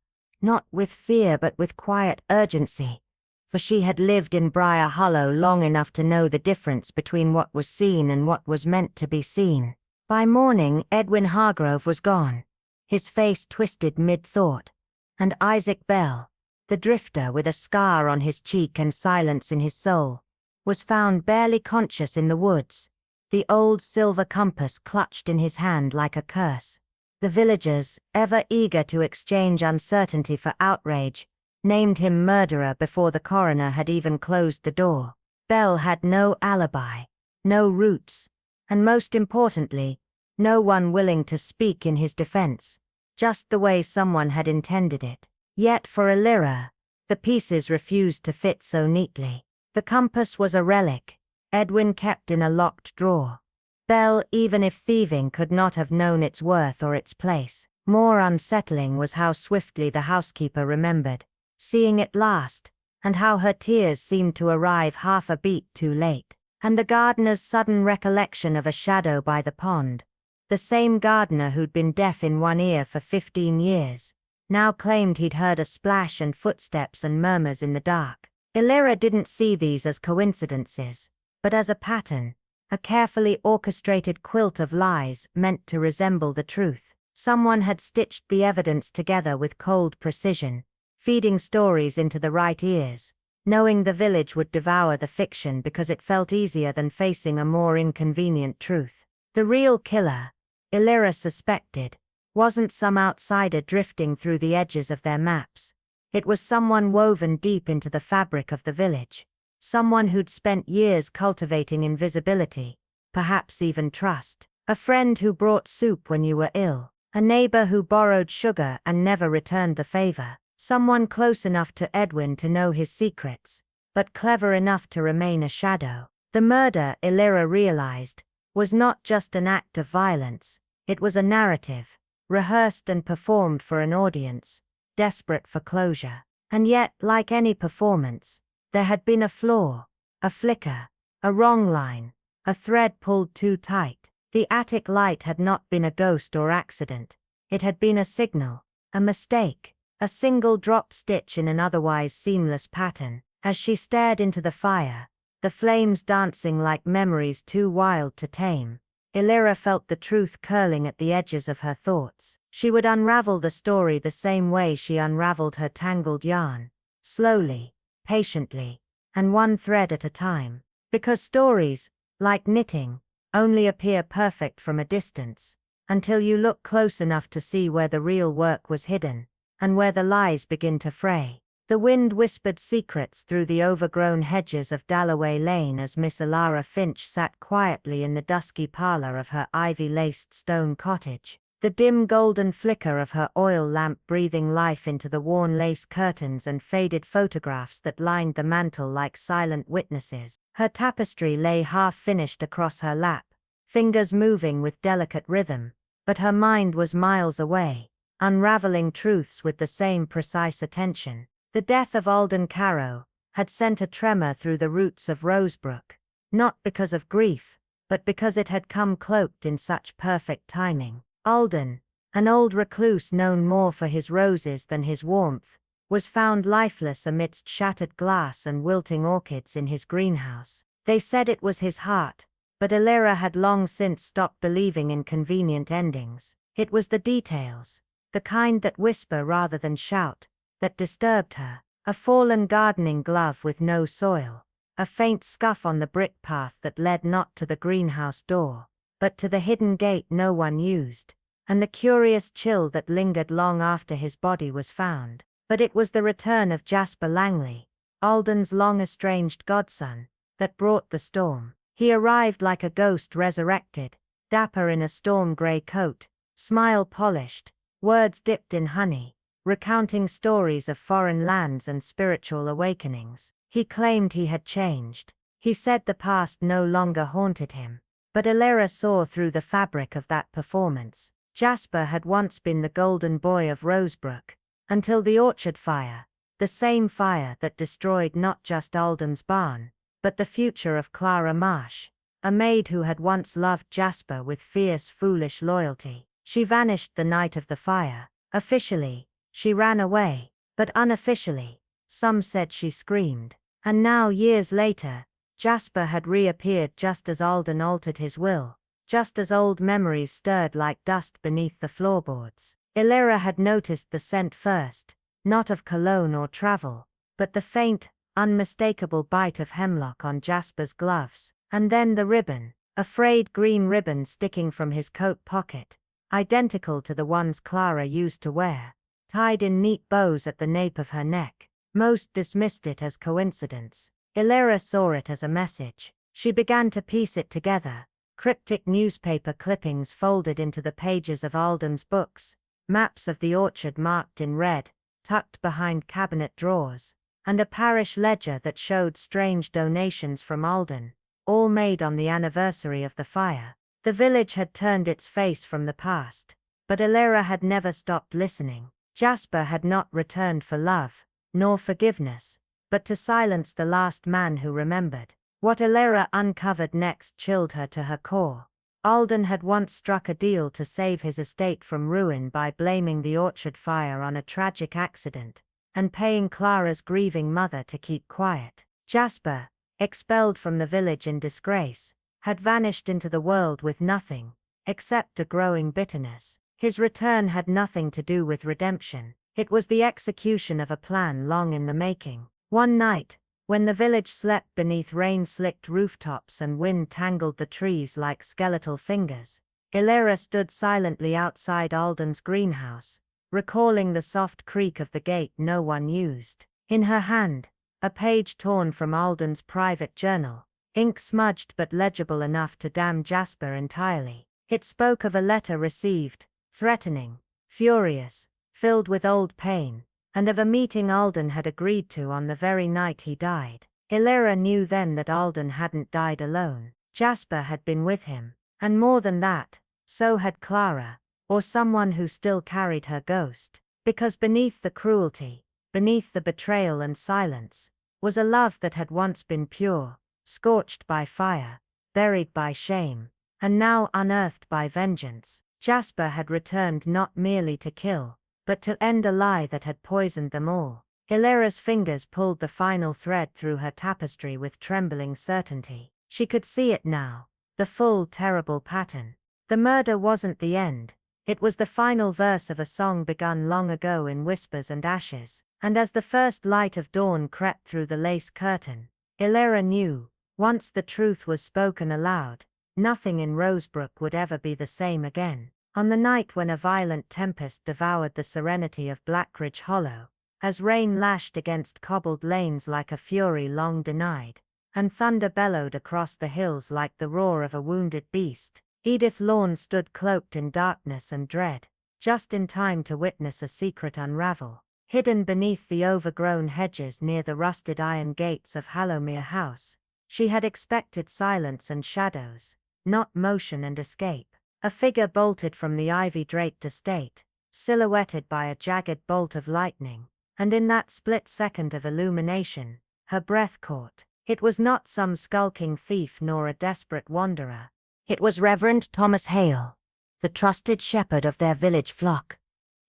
not with fear but with quiet urgency, for she had lived in Briar Hollow long enough to know the difference between what was seen and what was meant to be seen. By morning, Edwin Hargrove was gone, his face twisted mid-thought, and Isaac Bell, the drifter with a scar on his cheek and silence in his soul, was found barely conscious in the woods, the old silver compass clutched in his hand like a curse. The villagers, ever eager to exchange uncertainty for outrage, named him murderer before the coroner had even closed the door. Bell had no alibi, no roots, and most importantly, no one willing to speak in his defense, just the way someone had intended it. Yet for Elira, the pieces refused to fit so neatly. The compass was a relic, Edwin kept in a locked drawer. Bell, even if thieving, could not have known its worth or its place. More unsettling was how swiftly the housekeeper remembered seeing it last, and how her tears seemed to arrive half a beat too late. And the gardener's sudden recollection of a shadow by the pond, the same gardener who'd been deaf in one ear for 15 years, now claimed he'd heard a splash and footsteps and murmurs in the dark. Elira didn't see these as coincidences, but as a pattern, a carefully orchestrated quilt of lies meant to resemble the truth. Someone had stitched the evidence together with cold precision, feeding stories into the right ears, knowing the village would devour the fiction because it felt easier than facing a more inconvenient truth. The real killer, Elira suspected, wasn't some outsider drifting through the edges of their maps. It was someone woven deep into the fabric of the village, someone who'd spent years cultivating invisibility, perhaps even trust, a friend who brought soup when you were ill, a neighbor who borrowed sugar and never returned the favor. Someone close enough to Edwin to know his secrets, but clever enough to remain a shadow. The murder, Elira realized, was not just an act of violence, it was a narrative, rehearsed and performed for an audience, desperate for closure. And yet, like any performance, There had been a flaw, a flicker, a wrong line, a thread pulled too tight. The attic light had not been a ghost or accident. It had been a signal, a mistake, a single dropped stitch in an otherwise seamless pattern. As she stared into the fire, the flames dancing like memories too wild to tame, Illyra felt the truth curling at the edges of her thoughts. She would unravel the story the same way she unraveled her tangled yarn, slowly, patiently, and one thread at a time. Because stories, like knitting, only appear perfect from a distance, until you look close enough to see where the real work was hidden, and where the lies begin to fray. The wind whispered secrets through the overgrown hedges of Dalloway Lane as Miss Alara Finch sat quietly in the dusky parlour of her ivy-laced stone cottage, the dim golden flicker of her oil lamp breathing life into the worn lace curtains and faded photographs that lined the mantel like silent witnesses. Her tapestry lay half-finished across her lap, fingers moving with delicate rhythm, but her mind was miles away, unraveling truths with the same precise attention. The death of Alden Carow had sent a tremor through the roots of Rosebrook, not because of grief, but because it had come cloaked in such perfect timing. Alden, an old recluse known more for his roses than his warmth, was found lifeless amidst shattered glass and wilting orchids in his greenhouse. They said it was his heart, but Illyra had long since stopped believing in convenient endings. It was the details, the kind that whisper rather than shout, that disturbed her. A fallen gardening glove with no soil, a faint scuff on the brick path that led not to the greenhouse door, but to the hidden gate no one used, and the curious chill that lingered long after his body was found. But it was the return of Jasper Langley, Alden's long-estranged godson, that brought the storm. He arrived like a ghost resurrected, dapper in a storm-grey coat, smile polished, words dipped in honey, recounting stories of foreign lands and spiritual awakenings. He claimed he had changed. He said the past no longer haunted him. But Illyra saw through the fabric of that performance. Jasper had once been the golden boy of Rosebrook, until the orchard fire, the same fire that destroyed not just Alden's barn, but the future of Clara Marsh, a maid who had once loved Jasper with fierce, foolish loyalty. She vanished the night of the fire. Officially, she ran away, but unofficially, some said she screamed. And now, years later, Jasper had reappeared just as Alden altered his will, just as old memories stirred like dust beneath the floorboards. Illyra had noticed the scent first, not of cologne or travel, but the faint, unmistakable bite of hemlock on Jasper's gloves, and then the ribbon, a frayed green ribbon sticking from his coat pocket, identical to the ones Clara used to wear, tied in neat bows at the nape of her neck. Most dismissed it as coincidence. Illyra saw it as a message. She began to piece it together. Cryptic newspaper clippings folded into the pages of Alden's books, maps of the orchard marked in red, tucked behind cabinet drawers, and a parish ledger that showed strange donations from Alden, all made on the anniversary of the fire. The village had turned its face from the past, but Illyra had never stopped listening. Jasper had not returned for love, nor forgiveness, but to silence the last man who remembered. What Illyra uncovered next chilled her to her core. Alden had once struck a deal to save his estate from ruin by blaming the orchard fire on a tragic accident, and paying Clara's grieving mother to keep quiet. Jasper, expelled from the village in disgrace, had vanished into the world with nothing, except a growing bitterness. His return had nothing to do with redemption. It was the execution of a plan long in the making. One night, when the village slept beneath rain-slicked rooftops and wind tangled the trees like skeletal fingers, Illyra stood silently outside Alden's greenhouse, recalling the soft creak of the gate no one used. In her hand, a page torn from Alden's private journal, ink smudged but legible enough to damn Jasper entirely. It spoke of a letter received, threatening, furious, filled with old pain, and of a meeting Alden had agreed to on the very night he died. Illyra knew then that Alden hadn't died alone. Jasper had been with him, and more than that, so had Clara, or someone who still carried her ghost. Because beneath the cruelty, beneath the betrayal and silence, was a love that had once been pure, scorched by fire, buried by shame, and now unearthed by vengeance. Jasper had returned not merely to kill, but to end a lie that had poisoned them all. Hilara's fingers pulled the final thread through her tapestry with trembling certainty. She could see it now, the full terrible pattern. The murder wasn't the end. It was the final verse of a song begun long ago in whispers and ashes, and as the first light of dawn crept through the lace curtain, Hilara knew, once the truth was spoken aloud, nothing in Rosebrook would ever be the same again. On the night when a violent tempest devoured the serenity of Blackridge Hollow, as rain lashed against cobbled lanes like a fury long denied, and thunder bellowed across the hills like the roar of a wounded beast, Edith Lorne stood cloaked in darkness and dread, just in time to witness a secret unravel. Hidden beneath the overgrown hedges near the rusted iron gates of Hallowmere House, she had expected silence and shadows, not motion and escape. A figure bolted from the ivy-draped estate, silhouetted by a jagged bolt of lightning, and in that split second of illumination, her breath caught. It was not some skulking thief nor a desperate wanderer. It was Reverend Thomas Hale, the trusted shepherd of their village flock.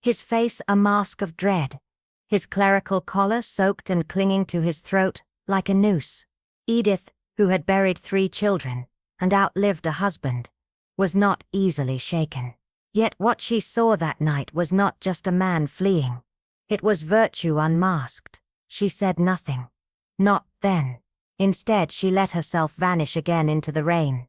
His face a mask of dread, his clerical collar soaked and clinging to his throat like a noose. Edith, who had buried 3 children, and outlived a husband, was not easily shaken. Yet what she saw that night was not just a man fleeing. It was virtue unmasked. She said nothing. Not then. Instead she let herself vanish again into the rain,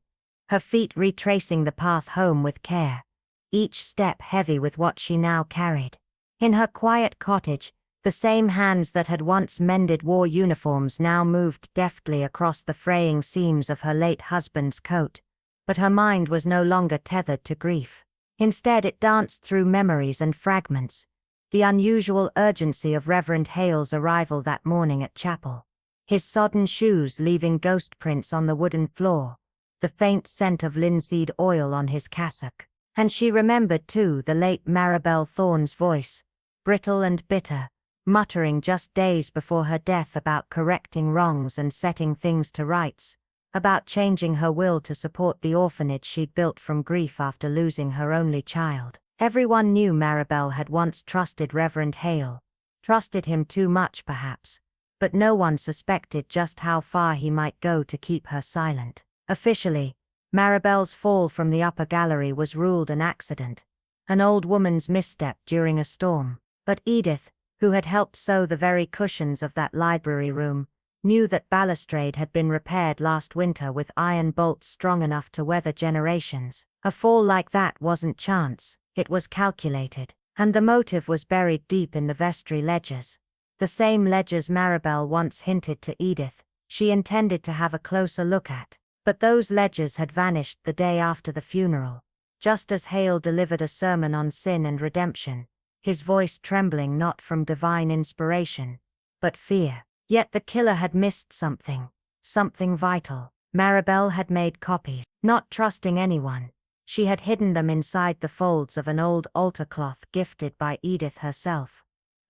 her feet retracing the path home with care, each step heavy with what she now carried. In her quiet cottage, the same hands that had once mended war uniforms now moved deftly across the fraying seams of her late husband's coat, but her mind was no longer tethered to grief. Instead it danced through memories and fragments, the unusual urgency of Reverend Hale's arrival that morning at chapel, his sodden shoes leaving ghost prints on the wooden floor, the faint scent of linseed oil on his cassock. And she remembered too the late Maribel Thorne's voice, brittle and bitter, muttering just days before her death about correcting wrongs and setting things to rights, about changing her will to support the orphanage she'd built from grief after losing her only child. Everyone knew Maribel had once trusted Reverend Hale, trusted him too much perhaps, but no one suspected just how far he might go to keep her silent. Officially, Maribel's fall from the upper gallery was ruled an accident, an old woman's misstep during a storm. But Edith, who had helped sew the very cushions of that library room, knew that balustrade had been repaired last winter with iron bolts strong enough to weather generations. A fall like that wasn't chance, it was calculated, and the motive was buried deep in the vestry ledgers. The same ledgers Maribel once hinted to Edith she intended to have a closer look at. But those ledgers had vanished the day after the funeral, just as Hale delivered a sermon on sin and redemption, his voice trembling not from divine inspiration, but fear. Yet the killer had missed something vital. Maribel had made copies. Not trusting anyone, she had hidden them inside the folds of an old altar cloth gifted by Edith herself.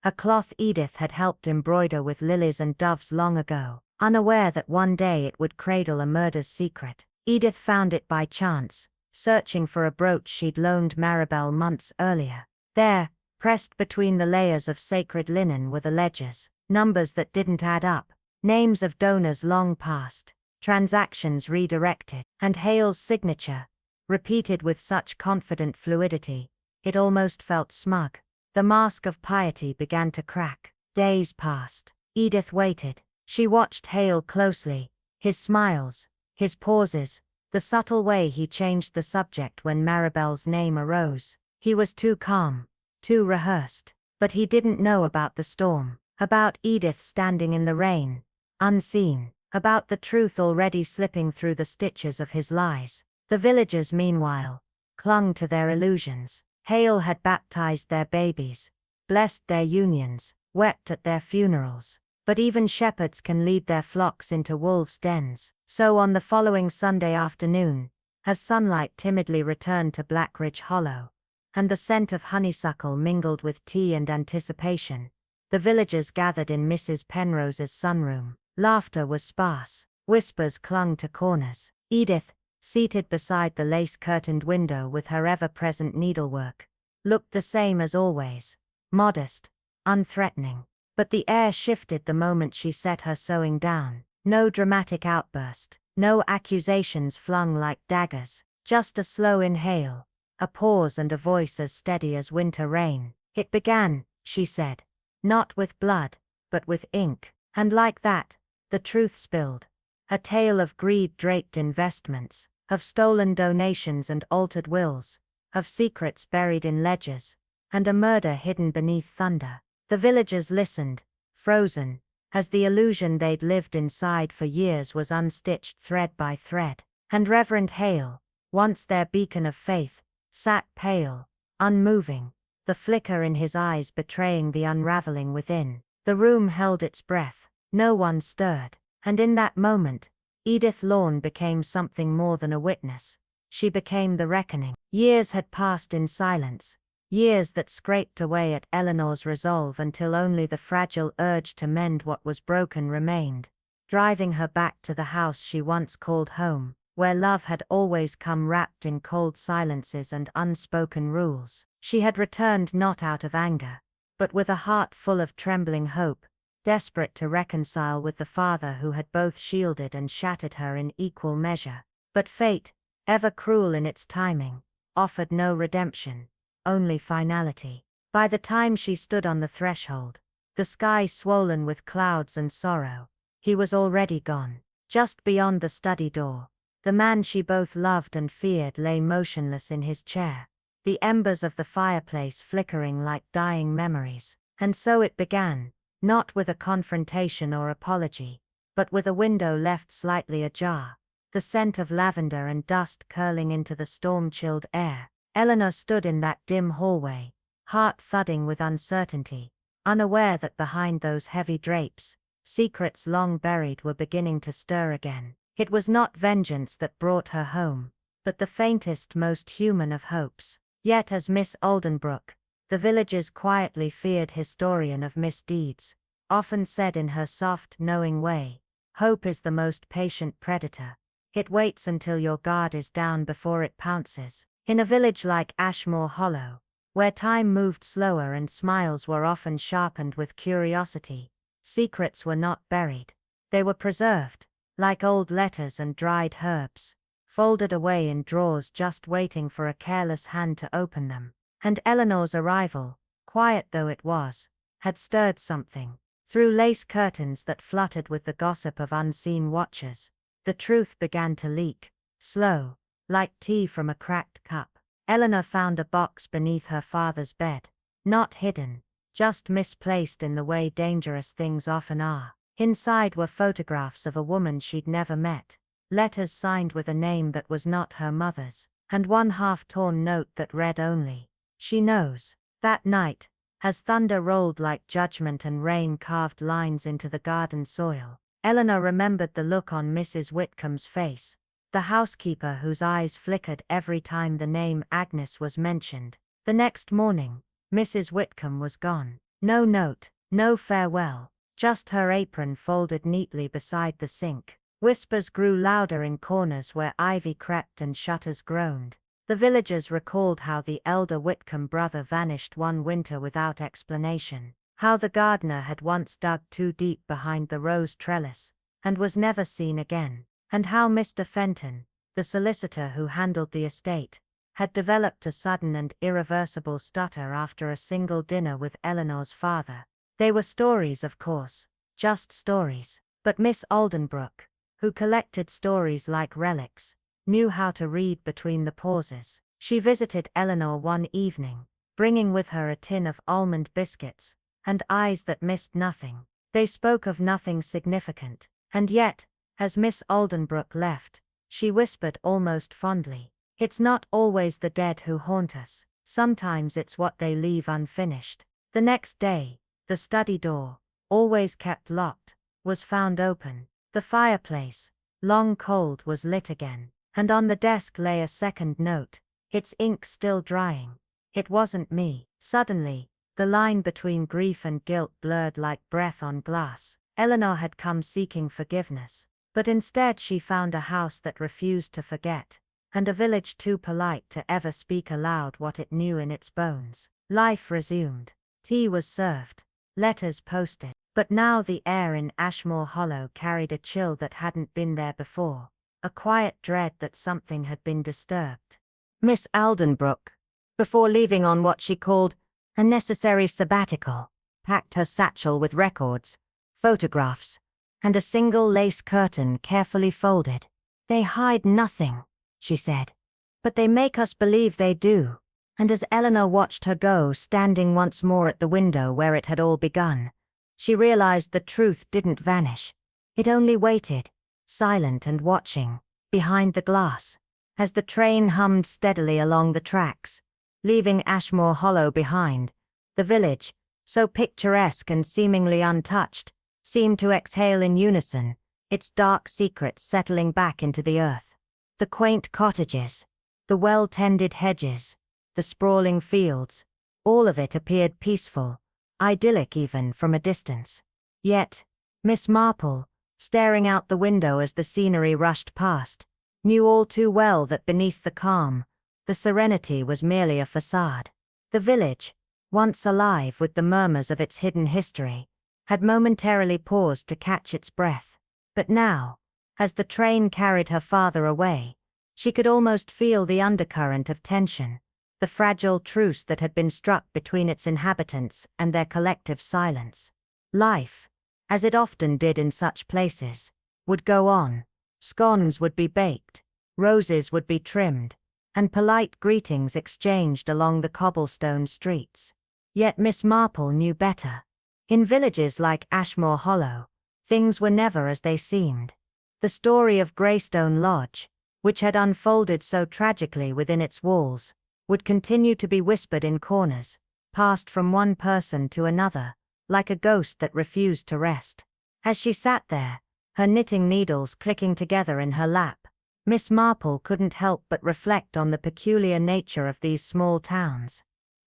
A cloth Edith had helped embroider with lilies and doves long ago, unaware that one day it would cradle a murder's secret. Edith found it by chance, searching for a brooch she'd loaned Maribel months earlier. There, pressed between the layers of sacred linen were the ledgers, numbers that didn't add up, names of donors long past, transactions redirected, and Hale's signature, repeated with such confident fluidity, it almost felt smug. The mask of piety began to crack. Days passed. Edith waited. She watched Hale closely, his smiles, his pauses, the subtle way he changed the subject when Maribel's name arose. He was too calm, too rehearsed, but he didn't know about the storm, about Edith standing in the rain, unseen, about the truth already slipping through the stitches of his lies. The villagers, meanwhile, clung to their illusions. Hale had baptized their babies, blessed their unions, wept at their funerals. But even shepherds can lead their flocks into wolves' dens. So on the following Sunday afternoon, as sunlight timidly returned to Blackridge Hollow, and the scent of honeysuckle mingled with tea and anticipation, the villagers gathered in Mrs. Penrose's sunroom. Laughter was sparse. Whispers clung to corners. Edith, seated beside the lace-curtained window with her ever-present needlework, looked the same as always, modest, unthreatening. But the air shifted the moment she set her sewing down. No dramatic outburst, no accusations flung like daggers, just a slow inhale, a pause and a voice as steady as winter rain. "It began," she said, "not with blood, but with ink." And like that, the truth spilled. A tale of greed-draped investments, of stolen donations and altered wills, of secrets buried in ledgers, and a murder hidden beneath thunder. The villagers listened, frozen, as the illusion they'd lived inside for years was unstitched thread by thread. And Reverend Hale, once their beacon of faith, sat pale, unmoving, the flicker in his eyes betraying the unraveling within. The room held its breath. No one stirred. And in that moment, Edith Lorne became something more than a witness. She became the reckoning. Years had passed in silence, years that scraped away at Eleanor's resolve until only the fragile urge to mend what was broken remained, driving her back to the house she once called home, where love had always come wrapped in cold silences and unspoken rules. She had returned not out of anger, but with a heart full of trembling hope, desperate to reconcile with the father who had both shielded and shattered her in equal measure. But fate, ever cruel in its timing, offered no redemption, only finality. By the time she stood on the threshold, the sky swollen with clouds and sorrow, he was already gone. Just beyond the study door, the man she both loved and feared lay motionless in his chair, the embers of the fireplace flickering like dying memories. And so it began. Not with a confrontation or apology, but with a window left slightly ajar, the scent of lavender and dust curling into the storm-chilled air. Eleanor stood in that dim hallway, heart thudding with uncertainty, unaware that behind those heavy drapes, secrets long buried were beginning to stir again. It was not vengeance that brought her home, but the faintest, most human of hopes. Yet as Miss Oldenbrook, the village's quietly feared historian of misdeeds, often said in her soft, knowing way, hope is the most patient predator. It waits until your guard is down before it pounces. In a village like Ashmore Hollow, where time moved slower and smiles were often sharpened with curiosity, secrets were not buried. They were preserved, like old letters and dried herbs, folded away in drawers just waiting for a careless hand to open them. And Eleanor's arrival, quiet though it was, had stirred something. Through lace curtains that fluttered with the gossip of unseen watchers, the truth began to leak, slow, like tea from a cracked cup. Eleanor found a box beneath her father's bed, not hidden, just misplaced in the way dangerous things often are. Inside were photographs of a woman she'd never met, letters signed with a name that was not her mother's, and one half-torn note that read only, "She knows." That night, as thunder rolled like judgment and rain carved lines into the garden soil, Eleanor remembered the look on Mrs. Whitcomb's face, the housekeeper whose eyes flickered every time the name Agnes was mentioned. The next morning, Mrs. Whitcomb was gone. No note, no farewell, just her apron folded neatly beside the sink. Whispers grew louder in corners where ivy crept and shutters groaned. The villagers recalled how the elder Whitcomb brother vanished one winter without explanation, how the gardener had once dug too deep behind the rose trellis, and was never seen again, and how Mr. Fenton, the solicitor who handled the estate, had developed a sudden and irreversible stutter after a single dinner with Eleanor's father. They were stories, of course, just stories, but Miss Oldenbrook, who collected stories like relics, knew how to read between the pauses. She visited Eleanor one evening, bringing with her a tin of almond biscuits, and eyes that missed nothing. They spoke of nothing significant, and yet, as Miss Oldenbrook left, she whispered almost fondly, "It's not always the dead who haunt us, sometimes it's what they leave unfinished." The next day, the study door, always kept locked, was found open. The fireplace, long cold, was lit again, and on the desk lay a second note, its ink still drying. "It wasn't me." Suddenly, the line between grief and guilt blurred like breath on glass. Eleanor had come seeking forgiveness, but instead she found a house that refused to forget, and a village too polite to ever speak aloud what it knew in its bones. Life resumed. Tea was served, letters posted, but now the air in Ashmore Hollow carried a chill that hadn't been there before, a quiet dread that something had been disturbed. Miss Aldenbrook, before leaving on what she called a necessary sabbatical, packed her satchel with records, photographs, and a single lace curtain carefully folded. "They hide nothing," she said, "but they make us believe they do." And as Eleanor watched her go, standing once more at the window where it had all begun, she realized the truth didn't vanish. It only waited, silent and watching, behind the glass, as the train hummed steadily along the tracks, leaving Ashmore Hollow behind. The village, so picturesque and seemingly untouched, seemed to exhale in unison, its dark secrets settling back into the earth. The quaint cottages, the well-tended hedges, the sprawling fields, all of it appeared peaceful, idyllic even from a distance. Yet, Miss Marple, staring out the window as the scenery rushed past, knew all too well that beneath the calm, the serenity was merely a facade. The village, once alive with the murmurs of its hidden history, had momentarily paused to catch its breath. But now, as the train carried her farther away, she could almost feel the undercurrent of tension, the fragile truce that had been struck between its inhabitants and their collective silence. Life, as it often did in such places, would go on. Scones would be baked, roses would be trimmed, and polite greetings exchanged along the cobblestone streets. Yet Miss Marple knew better. In villages like Ashmore Hollow, things were never as they seemed. The story of Greystone Lodge, which had unfolded so tragically within its walls, would continue to be whispered in corners, passed from one person to another, like a ghost that refused to rest. As she sat there, her knitting needles clicking together in her lap, Miss Marple couldn't help but reflect on the peculiar nature of these small towns.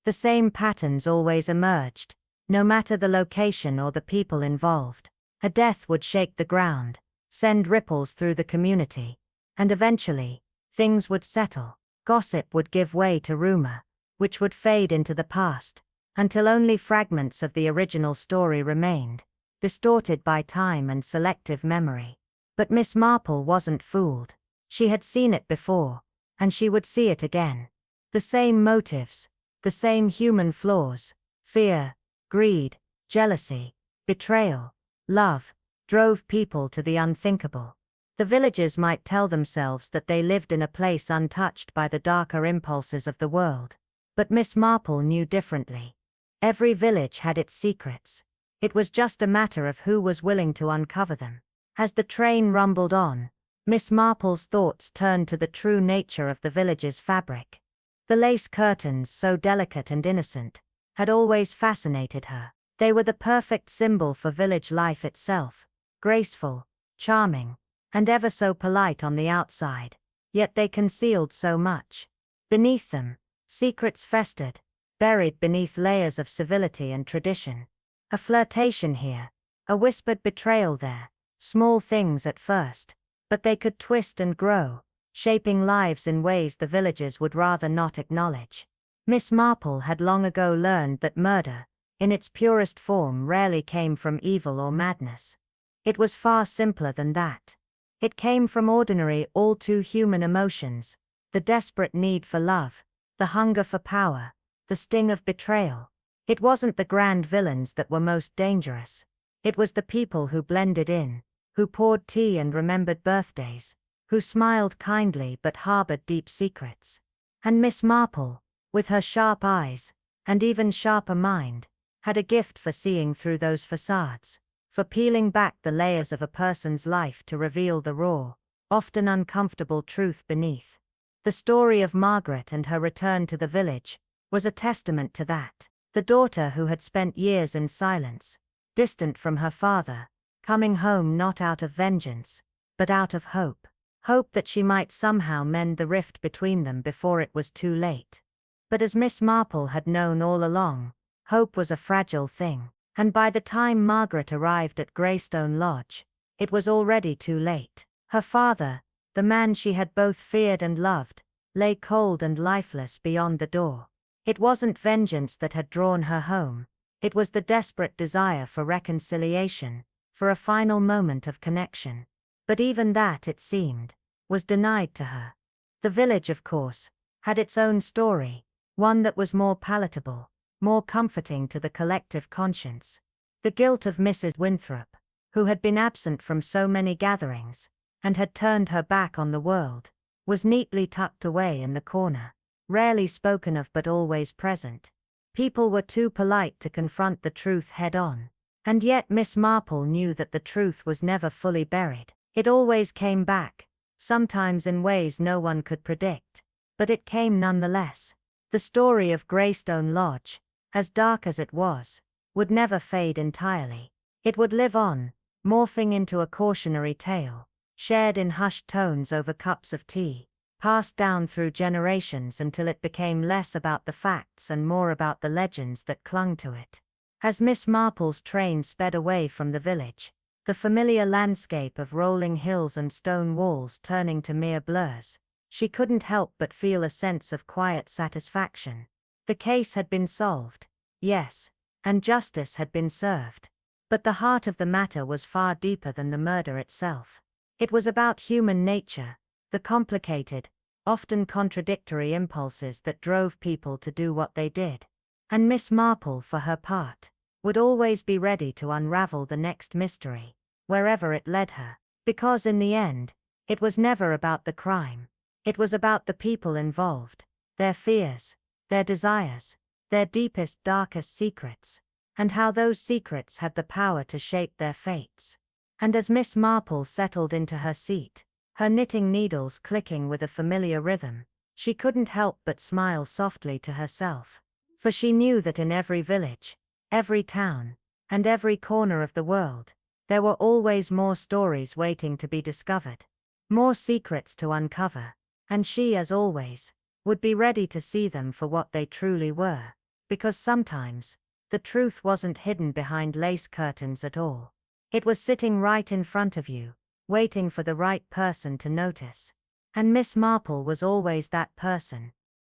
The same patterns always emerged, no matter the location or the people involved. A death would shake the ground, send ripples through the community, and eventually, things would settle. Gossip would give way to rumor, which would fade into the past, until only fragments of the original story remained, distorted by time and selective memory. But Miss Marple wasn't fooled. She had seen it before, and she would see it again. The same motives, the same human flaws, fear, greed, jealousy, betrayal, love, drove people to the unthinkable. The villagers might tell themselves that they lived in a place untouched by the darker impulses of the world. But Miss Marple knew differently. Every village had its secrets. It was just a matter of who was willing to uncover them. As the train rumbled on, Miss Marple's thoughts turned to the true nature of the village's fabric. The lace curtains, so delicate and innocent, had always fascinated her. They were the perfect symbol for village life itself, graceful, charming, and ever so polite on the outside, yet they concealed so much. Beneath them, secrets festered, buried beneath layers of civility and tradition. A flirtation here, a whispered betrayal there, small things at first, but they could twist and grow, shaping lives in ways the villagers would rather not acknowledge. Miss Marple had long ago learned that murder, in its purest form, rarely came from evil or madness. It was far simpler than that. It came from ordinary, all too human emotions, the desperate need for love, the hunger for power, the sting of betrayal. It wasn't the grand villains that were most dangerous. It was the people who blended in, who poured tea and remembered birthdays, who smiled kindly but harbored deep secrets. And Miss Marple, with her sharp eyes, and even sharper mind, had a gift for seeing through those facades, for peeling back the layers of a person's life to reveal the raw, often uncomfortable truth beneath. The story of Margaret and her return to the village was a testament to that. The daughter who had spent years in silence, distant from her father, coming home not out of vengeance, but out of hope. Hope that she might somehow mend the rift between them before it was too late. But as Miss Marple had known all along, hope was a fragile thing. And by the time Margaret arrived at Greystone Lodge, it was already too late. Her father, the man she had both feared and loved, lay cold and lifeless beyond the door. It wasn't vengeance that had drawn her home, it was the desperate desire for reconciliation, for a final moment of connection. But even that, it seemed, was denied to her. The village, of course, had its own story, one that was more palatable, more comforting to the collective conscience. The guilt of Mrs. Winthrop, who had been absent from so many gatherings, and had turned her back on the world, was neatly tucked away in the corner, rarely spoken of but always present. People were too polite to confront the truth head-on. And yet Miss Marple knew that the truth was never fully buried. It always came back, sometimes in ways no one could predict. But it came nonetheless. The story of Greystone Lodge, as dark as it was, would never fade entirely. It would live on, morphing into a cautionary tale, shared in hushed tones over cups of tea, passed down through generations until it became less about the facts and more about the legends that clung to it. As Miss Marple's train sped away from the village, the familiar landscape of rolling hills and stone walls turning to mere blurs, she couldn't help but feel a sense of quiet satisfaction. The case had been solved, yes, and justice had been served. But the heart of the matter was far deeper than the murder itself. It was about human nature, the complicated, often contradictory impulses that drove people to do what they did. And Miss Marple, for her part, would always be ready to unravel the next mystery, wherever it led her, because in the end, it was never about the crime. It was about the people involved, their fears, their desires, their deepest, darkest secrets, and how those secrets had the power to shape their fates. And as Miss Marple settled into her seat, her knitting needles clicking with a familiar rhythm, she couldn't help but smile softly to herself, for she knew that in every village, every town, and every corner of the world, there were always more stories waiting to be discovered, more secrets to uncover, and she, as always, would be ready to see them for what they truly were, because sometimes, the truth wasn't hidden behind lace curtains at all. It was sitting right in front of you, waiting for the right person to notice. And Miss Marple was always that person,